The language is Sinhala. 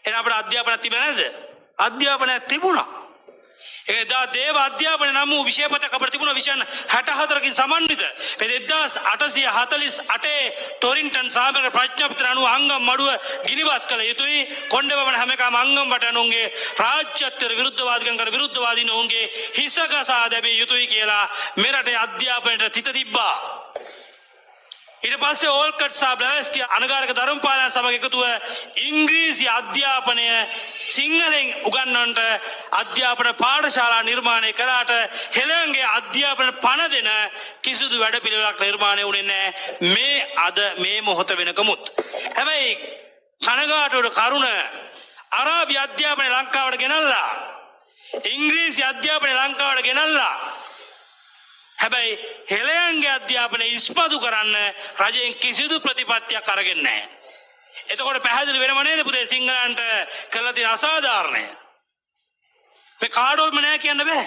එහෙනම් අපේ අධ්‍යාපනයක් තිබුණේ නැද්ද? අධ්‍යාපනයක් තිබුණා. එදා දේව අධ්‍යාපන නම් වූ විෂය පතක අපිට තිබුණා විෂයන් 64කින් සමන්විත. මේ 1848 ටොරින්ටන් සාමග ප්‍රඥාපත්‍ර අනුව අංගම් මඩුව ගිනිවත් කළ යුතුයි. කොණ්ඩේවමන හැම එකම අංගම් වටනුන්ගේ රාජ්‍යත්වයට විරුද්ධවාදීන් කර විරුද්ධවාදීන් ඔවුන්ගේ හිසකසා දැමිය යුතුයි කියලා මෙරටේ අධ්‍යාපනයට තිත තිබ්බා. ඊට පස්සේ ඕල්කට් සහ බ්ලැවස්ටි අනගාരിക ධර්මපාලන සමග එකතුව ඉංග්‍රීසි අධ්‍යාපනය සිංහලෙන් උගන්වන්නට අධ්‍යාපන පාඨශාලා නිර්මාණය කළාට හෙළයන්ගේ අධ්‍යාපන පණ දෙන කිසිදු වැඩපිළිවෙලක් නිර්මාණය වුණේ නැහැ මේ අද මේ මොහොත වෙනකමුත්. හැබැයි කනගාටුවට කරුණ අරාබි අධ්‍යාපනය ලංකාවට ගෙනල්ලා ඉංග්‍රීසි අධ්‍යාපනය ලංකාවට ගෙනල්ලා හැබැයි හෙළයන්ගේ අධ්‍යාපනය ඉස්පතු කරන්න රජයෙන් කිසිදු ප්‍රතිපත්තියක් අරගෙන නැහැ. එතකොට පැහැදිලි වෙනව නේද පුතේ සිංහලන්ට කළ තියෙන අසාධාරණය. මේ කාඩෝම නෑ කියන්න බෑ.